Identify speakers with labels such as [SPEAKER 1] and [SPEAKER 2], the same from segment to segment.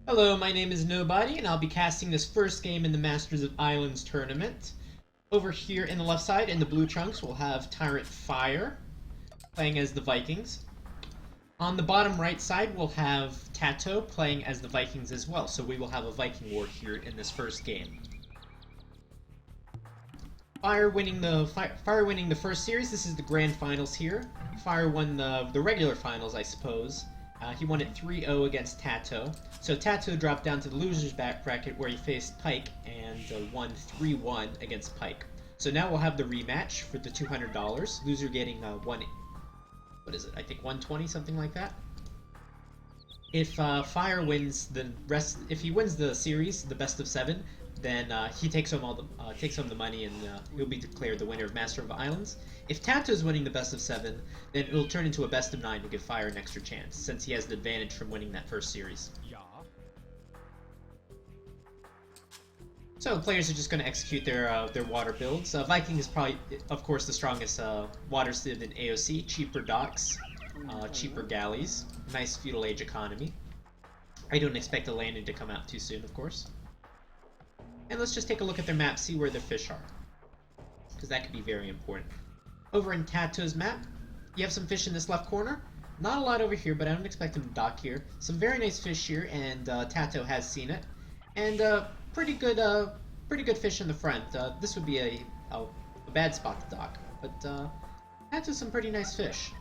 [SPEAKER 1] Hello, my name is Nobody, and I'll be casting this first game in the Masters of Islands tournament. Over here in the left side, in the blue trunks, we'll have TyRanT Fire, playing as the Vikings. On the bottom right side, we'll have TaToH playing as the Vikings as well, so we will have a Viking war here in this first game. Fire winning the first series. This is the grand finals here. Fire won the regular finals, I suppose. He won it 3-0 against TaToH. So TaToH dropped down to the loser's back bracket where he faced Pike and won 3-1 against Pike. So now we'll have the rematch for the $200. Loser getting what is it? I think 120, something like that. If Fire wins if he wins the series, the best of 7, then he takes home the money and he'll be declared the winner of Master of Islands. If TaToH is winning the best of 7, then it'll turn into a best of 9 to give Fire an extra chance, since he has the advantage from winning that first series. So players are just going to execute their water builds. Viking is probably, of course, the strongest water civ in AOC. Cheaper docks, cheaper galleys, nice feudal age economy. I don't expect the landing to come out too soon, of course. And let's just take a look at their map, see where their fish are, because that could be very important. Over in TaToH's map, you have some fish in this left corner. Not a lot over here, but I don't expect them to dock here. Some very nice fish here, and TaToH has seen it. And pretty good fish in the front. This would be a bad spot to dock, but TaToH's some pretty nice fish.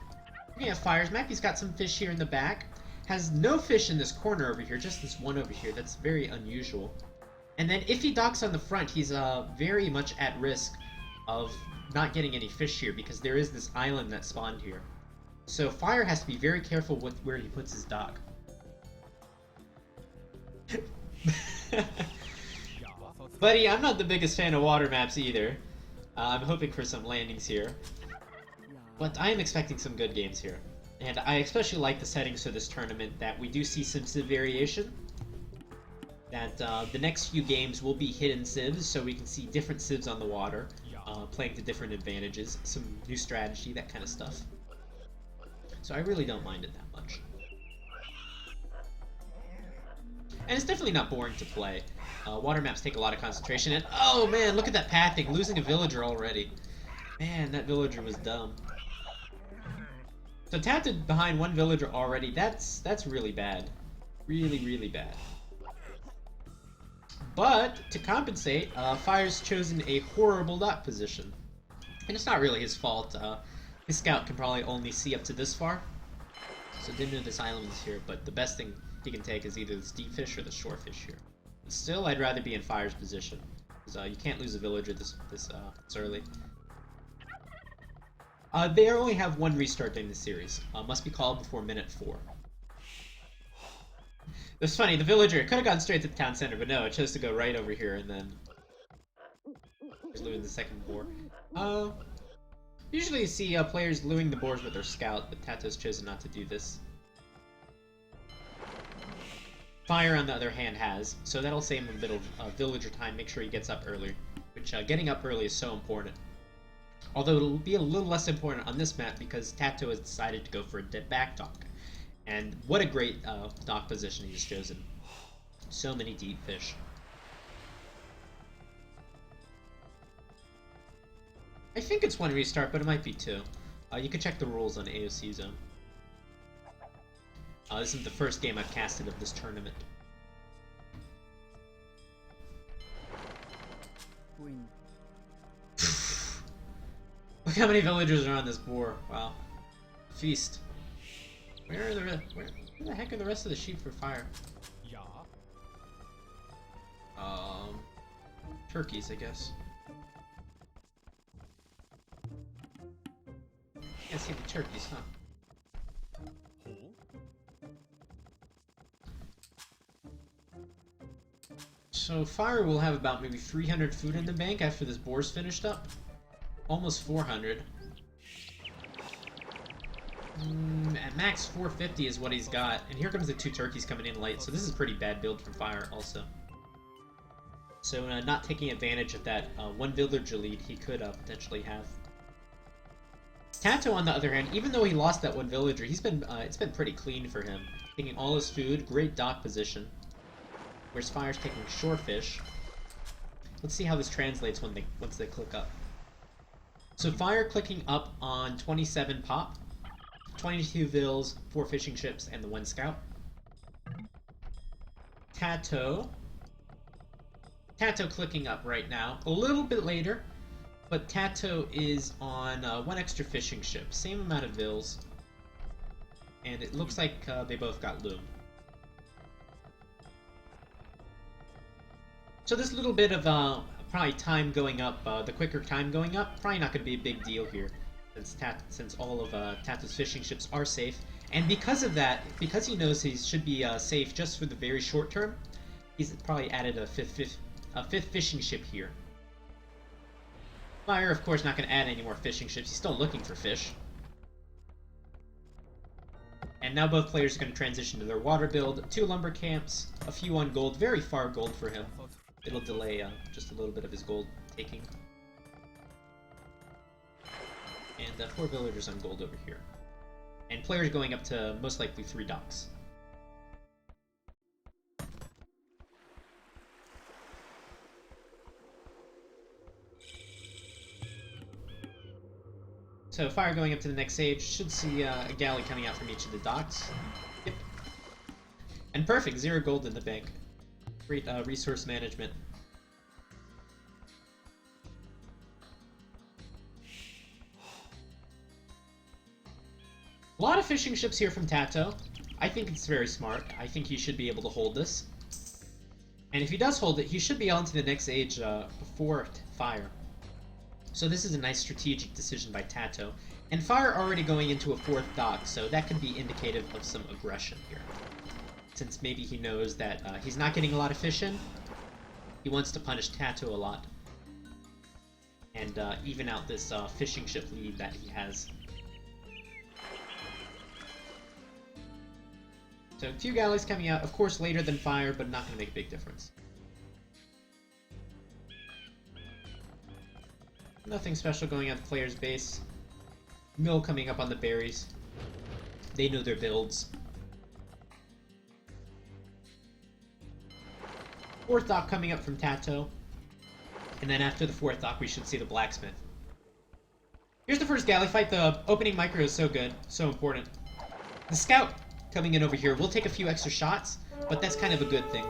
[SPEAKER 1] Looking at Fire's map, he's got some fish here in the back. Has no fish in this corner over here, just this one over here. That's very unusual. And then if he docks on the front, he's very much at risk of not getting any fish here because there is this island that spawned here. So Fire has to be very careful with where he puts his dock. Buddy, I'm not the biggest fan of water maps either. I'm hoping for some landings here. But I am expecting some good games here. And I especially like the settings for this tournament, that we do see some civ variation. That the next few games will be hidden civs, so we can see different civs on the water, playing to different advantages, some new strategy, that kind of stuff. So I really don't mind it that much. And it's definitely not boring to play. Water maps take a lot of concentration, and oh man, look at that pathing, losing a villager already. Man, that villager was dumb. So TaToH behind one villager already, that's really bad. Really, really bad. But, to compensate, Fire's chosen a horrible dock position. And it's not really his fault. His scout can probably only see up to this far. So didn't know this island is here, but the best thing he can take is either this deep fish or the shore fish here. But still, I'd rather be in Fire's position. Because you can't lose a villager this early. They only have one restart during the series. Must be called before minute 4. It's funny, the villager could have gone straight to the town center, but no, it chose to go right over here, and then he's losing the second boar. Usually you see players luring the boars with their scout, but TaToH's chosen not to do this. Fire, on the other hand, has, so that'll save him a bit of villager time, make sure he gets up early, which getting up early is so important. Although it'll be a little less important on this map because TaToH has decided to go for a dead back dock. And what a great dock position he's chosen. So many deep fish. I think it's one restart, but it might be 2. You can check the rules on AOC Zone. This is the first game I've casted of this tournament. Look how many villagers are on this boar. Wow. Feast. Where the heck are the rest of the sheep for Fire? Turkeys, I guess. Can't see the turkeys, huh? So Fire will have about maybe 300 food in the bank after this boar's finished up. Almost 400. At max 450 is what he's got, and here comes the 2 turkeys coming in late, so this is a pretty bad build from Fire also. So not taking advantage of that 1 villager lead he could potentially have. TaToH, on the other hand, even though he lost that 1 villager, it's been pretty clean for him. Taking all his food, great dock position. whereas Fire's taking shorefish. Let's see how this translates once they click up. So Fire clicking up on 27 pop, 22 vills, 4 fishing ships, and the 1 scout. TaToH clicking up right now, a little bit later, but TaToH is on 1 extra fishing ship, same amount of vills, and it looks like they both got loom. So this little bit of probably time going up, the quicker time going up, probably not going to be a big deal here, since all of TaToH's fishing ships are safe. And because of that, because he knows he should be safe just for the very short term, he's probably added a fifth fishing ship here. Fire, of course, not going to add any more fishing ships. He's still looking for fish. And now both players are going to transition to their water build. 2 lumber camps, a few on gold, very far gold for him. It'll delay just a little bit of his gold taking. And 4 villagers on gold over here. And players going up to most likely 3 docks. So Fire going up to the next stage, should see a galley coming out from each of the docks. Yep. And perfect, 0 gold in the bank. Great resource management. A lot of fishing ships here from TaToH. I think it's very smart. I think he should be able to hold this. And if he does hold it, he should be on to the next age before Fire. So this is a nice strategic decision by TaToH. And Fire already going into a 4th dock, so that could be indicative of some aggression here. Since maybe he knows that he's not getting a lot of fish in, he wants to punish TaToH a lot. And even out this fishing ship lead that he has. So 2 galleys coming out, of course later than Fire, but not going to make a big difference. Nothing special going at the player's base. Mill coming up on the berries. They know their builds. 4th dock coming up from TaToH. And then after the 4th dock, we should see the blacksmith. Here's the first galley fight. The opening micro is so good, so important. The scout coming in over here will take a few extra shots, but that's kind of a good thing.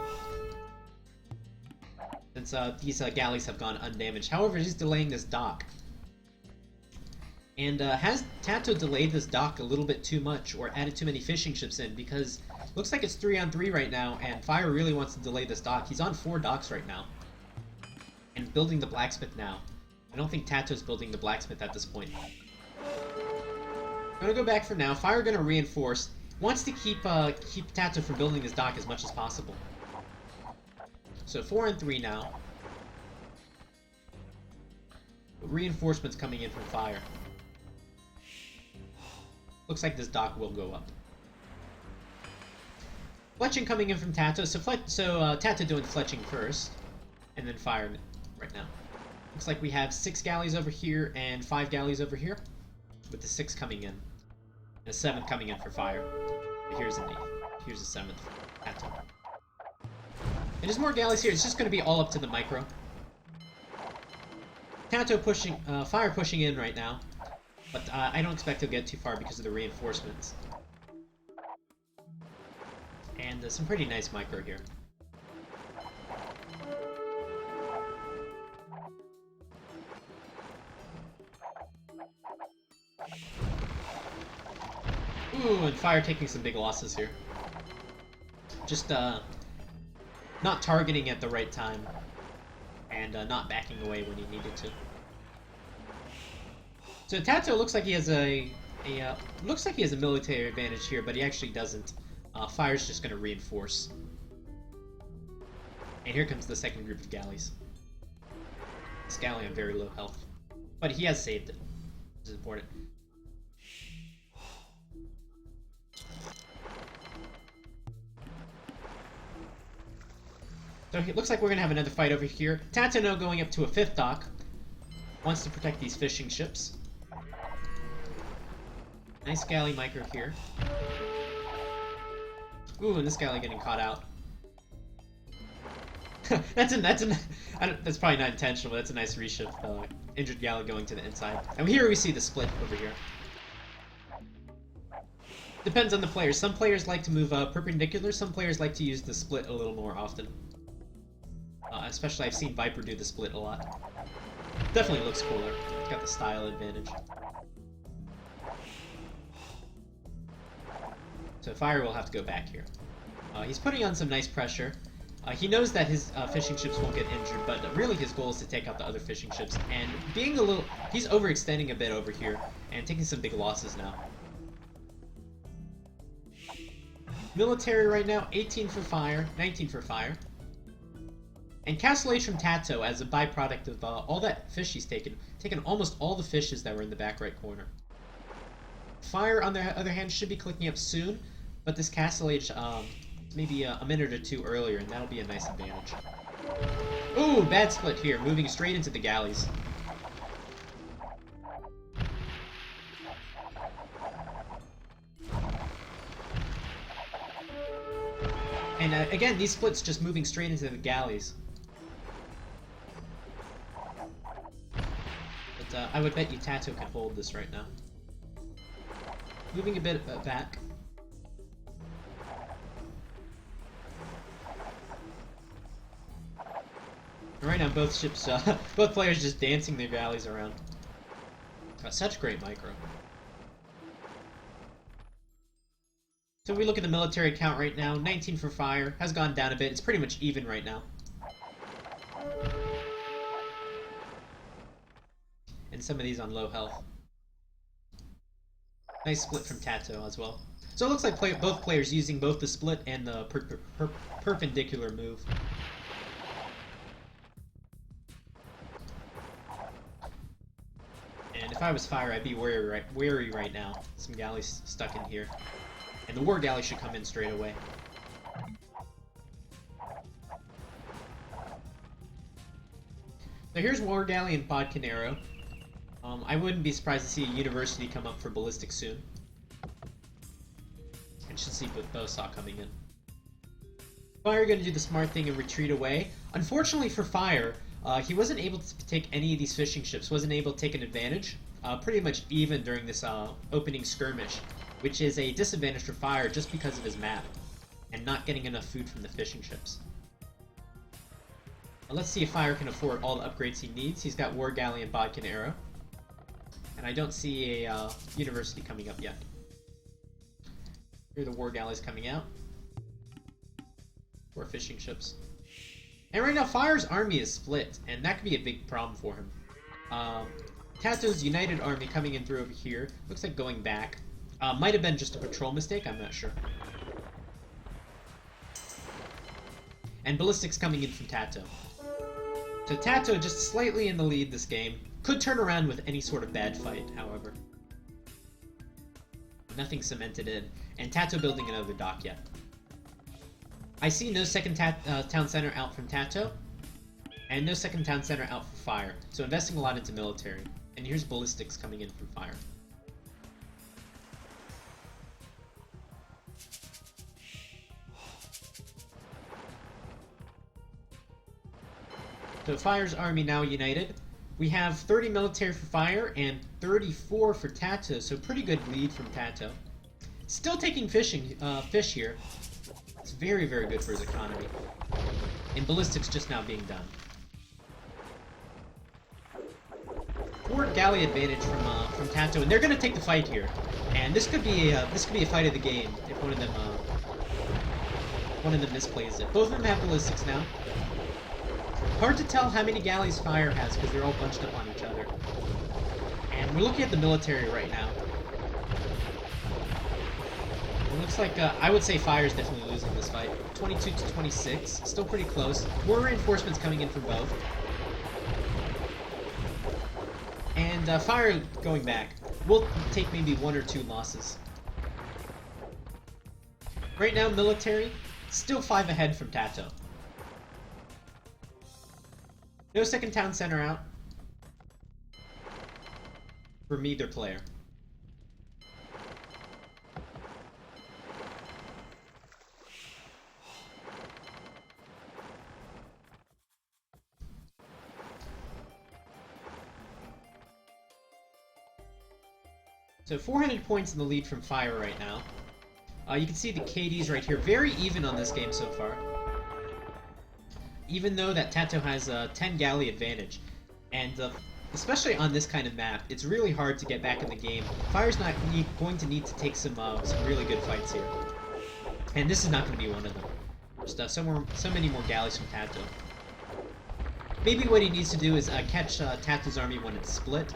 [SPEAKER 1] Since these galleys have gone undamaged. However, he's delaying this dock. And has TaToH delayed this dock a little bit too much, or added too many fishing ships in? Because looks like it's 3-on-3 right now, and Fire really wants to delay this dock. He's on 4 docks right now. And building the blacksmith now. I don't think TaToH's building the blacksmith at this point. I'm gonna go back for now. Fire gonna reinforce. Wants to keep TaToH from building this dock as much as possible. So 4-on-3 now. Reinforcements coming in from Fire. Looks like this dock will go up. Fletching coming in from TaToH. So TaToH doing fletching first, and then Fire right now. Looks like we have 6 galleys over here and 5 galleys over here, with the 6 coming in, and a 7th coming in for Fire. Here's an 8th. Here's a 7th for TaToH. And there's more galleys here. It's just going to be all up to the micro. TaToH pushing, Fire pushing in right now, but I don't expect he'll get too far because of the reinforcements. And some pretty nice micro here. Ooh, and Fire taking some big losses here. Just not targeting at the right time, and not backing away when he needed to. So TaToH looks like he has a military advantage here, but he actually doesn't. Fire's just going to reinforce. And here comes the second group of galleys. This galley on very low health, but he has saved it, which is important. So it looks like we're going to have another fight over here. TaToH going up to a 5th dock. Wants to protect these fishing ships. Nice galley micro here. Ooh, and this galley getting caught out. that's probably not intentional, but that's a nice reshift. Injured galley going to the inside, and here we see the split over here. Depends on the players. Some players like to move perpendicular. Some players like to use the split a little more often. Especially, I've seen Viper do the split a lot. Definitely looks cooler. It's got the style advantage. So Fire will have to go back here. He's putting on some nice pressure. He knows that his fishing ships won't get injured, but really his goal is to take out the other fishing ships. And being a little... He's overextending a bit over here, and taking some big losses now. Military right now, 18 for Fire, 19 for Fire. And Castlage from TaToH, as a byproduct of all that fish he's taken almost all the fishes that were in the back right corner. Fire, on the other hand, should be clicking up soon, but this Castlage, maybe a minute or two earlier, and that'll be a nice advantage. Ooh, bad split here, moving straight into the galleys. And again, these splits just moving straight into the galleys. But I would bet you TaToH can hold this right now. Moving a bit back. Right now, both ships, both players just dancing their galleys around. Such great micro. So we look at the military count right now, 19 for Fire, has gone down a bit, it's pretty much even right now. And some of these on low health. Nice split from TaToH as well. So it looks like both players using both the split and the perpendicular move. And if I was Fire, I'd be wary right now. Some galleys stuck in here. And the War Galley should come in straight away. So here's War Galley and Conquerors. I wouldn't be surprised to see a University come up for ballistics soon. And should see Bowsaw coming in. Fire going to do the smart thing and retreat away. Unfortunately for Fire, he wasn't able to take any of these fishing ships, wasn't able to take an advantage. Pretty much even during this opening skirmish, which is a disadvantage for Fire just because of his map, and not getting enough food from the fishing ships. Let's see if Fire can afford all the upgrades he needs. He's got War Galley and Conquerors. And I don't see a University coming up yet. Here are the War Galleys coming out. 4 fishing ships. And right now, Fire's army is split, and that could be a big problem for him. TaToH's United Army coming in through over here. Looks like going back. Might have been just a patrol mistake, I'm not sure. And ballistics coming in from TaToH. So TaToH just slightly in the lead this game. Could turn around with any sort of bad fight, however. Nothing cemented in. And TaToH building another dock yet. I see no second town center out from TaToH. And no second town center out for Fire. So investing a lot into military. And here's ballistics coming in from Fire. So Fire's army now united. We have 30 military for Fire and 34 for TaToH, so pretty good lead from TaToH. Still taking fish here. It's very, very good for his economy. And ballistics just now being done. Forward galley advantage from TaToH, and they're going to take the fight here. And this could be a fight of the game if one of them misplays it. Both of them have ballistics now. Hard to tell how many galleys Fire has because they're all bunched up on each other. And we're looking at the military right now. It looks like, I would say Fire's definitely losing this fight. 22 to 26, still pretty close. More reinforcements coming in from both. And Fire going back. We'll take maybe 1 or 2 losses. Right now, military, still 5 ahead from TaToH. No second town center out from either player. So 400 points in the lead from Fire right now. You can see the KDs right here, very even on this game so far. Even though that TaToH has a 10 galley advantage. And especially on this kind of map, it's really hard to get back in the game. Fire's not going to need to take some really good fights here. And this is not going to be one of them. Just so many more galleys from TaToH. Maybe what he needs to do is catch TaToH's army when it's split,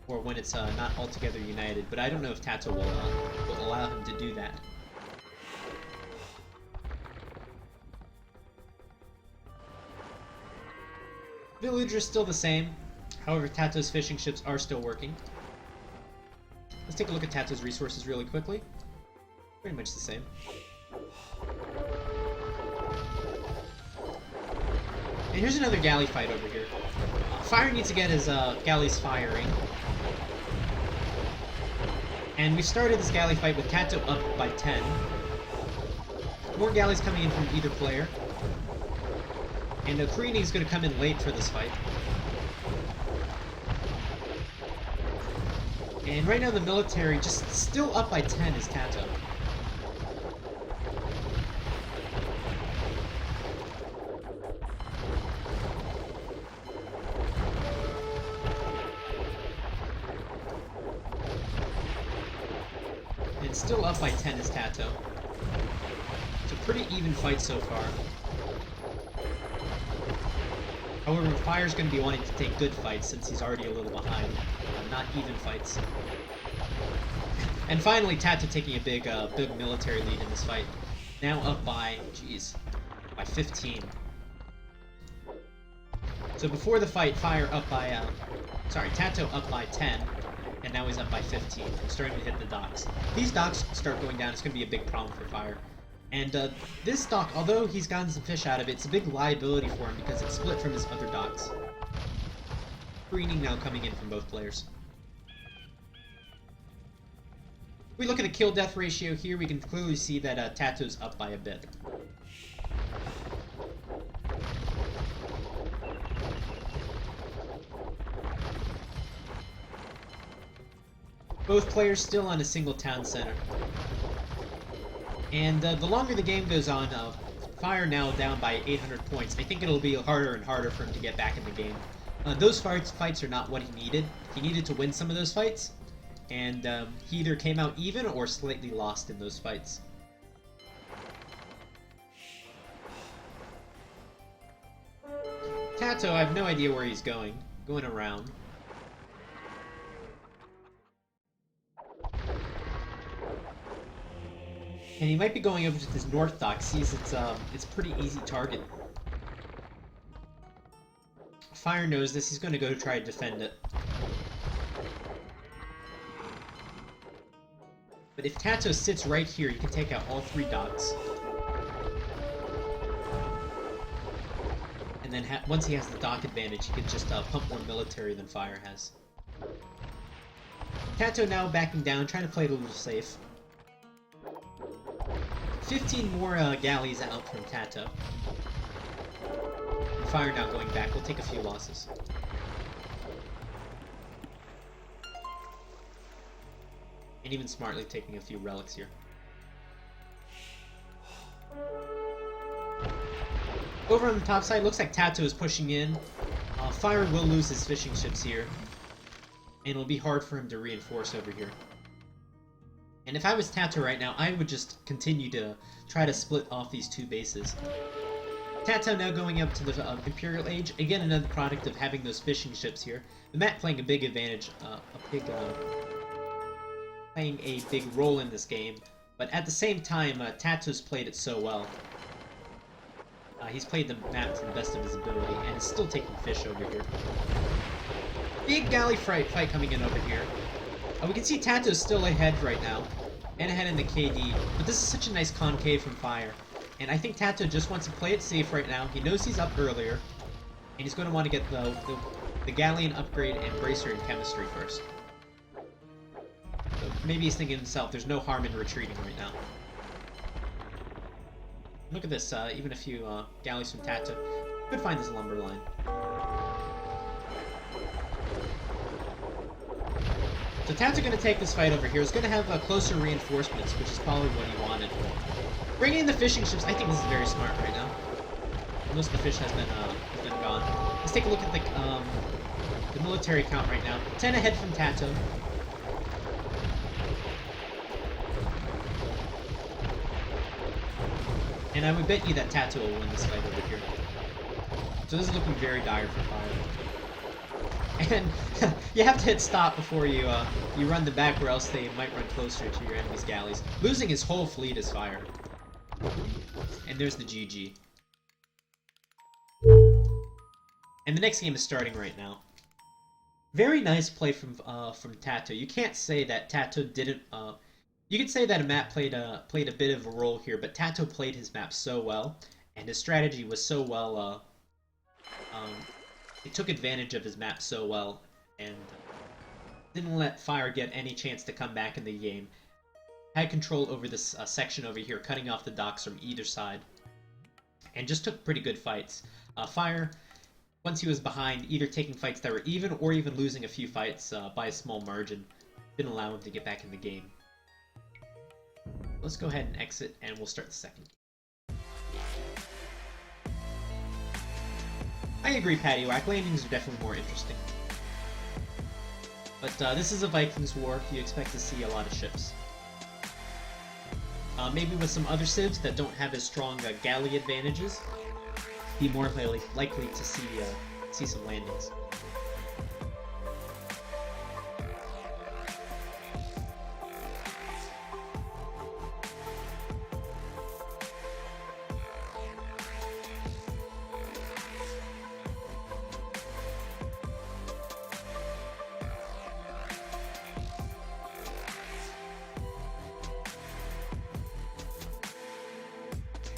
[SPEAKER 1] or when it's not altogether united, but I don't know if TaToH will allow him to do that. Villager's still the same, however TaToH's fishing ships are still working. Let's take a look at TaToH's resources really quickly. Pretty much the same. And here's another galley fight over here. Fire needs to get his galleys firing. And we started this galley fight with TaToH up by 10. More galleys coming in from either player. And Carini is going to come in late for this fight. And right now the military just still up by 10 is TaToH. And still up by 10 is TaToH. It's a pretty even fight so far. However, Fire's going to be wanting to take good fights since he's already a little behind. Not even fights. And finally, TaToH taking a big military lead in this fight. Now up by, by 15. So before the fight, TaToH up by 10, and now he's up by 15. I'm starting to hit the docks. These docks start going down, it's going to be a big problem for Fire. And this dock, although he's gotten some fish out of it, it's a big liability for him because it's split from his other docks. Greening now coming in from both players. If we look at the kill-death ratio here, we can clearly see that TaToH's up by a bit. Both players still on a single town center. And the longer the game goes on, Fire now down by 800 points. I think it'll be harder and harder for him to get back in the game. Those fights are not what he needed. He needed to win some of those fights, and he either came out even or slightly lost in those fights. TaToH, I have no idea where he's going around. And he might be going over to this north dock, sees it's a pretty easy target. Fire knows this, he's going to go try to defend it. But if TaToH sits right here, he can take out all 3 docks. And then once he has the dock advantage, he can just pump more military than Fire has. TaToH now backing down, trying to play it a little safe. 15 more galleys out from TaToH. And Fire now going back. We'll take a few losses. And even smartly taking a few relics here. Over on the top side, looks like TaToH is pushing in. Fire will lose his fishing ships here. And it'll be hard for him to reinforce over here. And if I was TaToH right now, I would just continue to try to split off these 2 bases. TaToH now going up to the Imperial Age. Again, another product of having those fishing ships here. The map playing a big advantage, playing a big role in this game. But at the same time, TaToH's played it so well. He's played the map to the best of his ability, and is still taking fish over here. Big galley fight coming in over here. We can see TaToH's still ahead right now, and ahead in the KD, but this is such a nice concave from Fire. And I think TaToH just wants to play it safe right now. He knows he's up earlier, and he's going to want to get the Galleon upgrade and Bracer and Chemistry first. So maybe he's thinking to himself, there's no harm in retreating right now. Look at this, even a few galleys from TaToH could find this lumber line. So TaToH going to take this fight over here. He's going to have closer reinforcements, which is probably what he wanted. Bringing in the fishing ships, I think this is very smart right now. Most of the fish has been gone. Let's take a look at the military count right now. 10 ahead from TaToH. And I would bet you that TaToH will win this fight over here. So this is looking very dire for Fire. And you have to hit stop before you run them back, or else they might run closer to your enemy's galleys. Losing his whole fleet is Fire. And there's the GG. And the next game is starting right now. Very nice play from TaToH. You can't say that TaToH didn't. You could say that a map played a bit of a role here, but TaToH played his map so well, and his strategy was so well. He took advantage of his map so well, and didn't let Fire get any chance to come back in the game. Had control over this section over here, cutting off the docks from either side, and just took pretty good fights. Fire, once he was behind, either taking fights that were even or even losing a few fights by a small margin, didn't allow him to get back in the game. Let's go ahead and exit, and we'll start the second game. I agree, Patty Whack. Landings are definitely more interesting. But this is a Vikings war. You expect to see a lot of ships. Maybe with some other civs that don't have as strong galley advantages, be more likely to see some landings.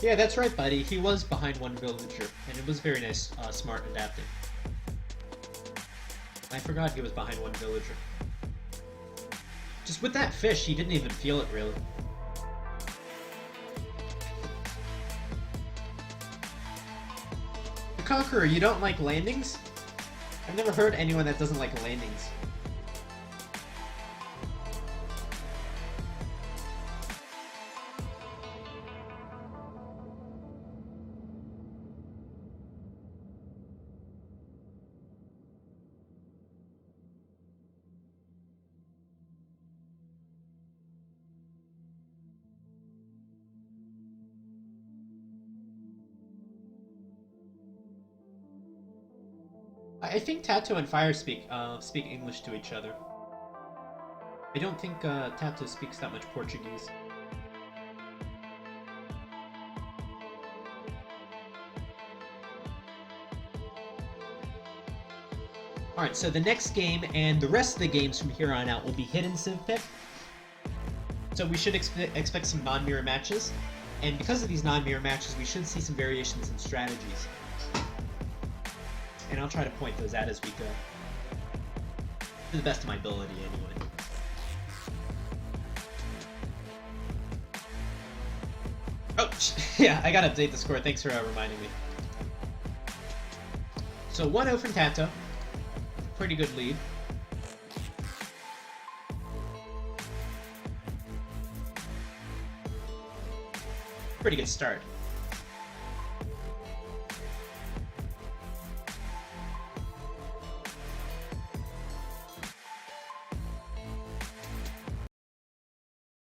[SPEAKER 1] Yeah, that's right, buddy. He was behind one villager, and it was very nice, smart adapting. I forgot he was behind one villager. Just with that fish, he didn't even feel it, really. The Conqueror, you don't like landings? I've never heard anyone that doesn't like landings. I think TaToH and Fire speak English to each other. I don't think TaToH speaks that much Portuguese. Alright, so the next game and the rest of the games from here on out will be hidden civ pick. So we should expect some non-mirror matches. And because of these non-mirror matches, we should see some variations in strategies. And I'll try to point those out as we go. To the best of my ability, anyway. Oh, yeah, I gotta update the score. Thanks for reminding me. So 1-0 from TaToH. Pretty good lead. Pretty good start.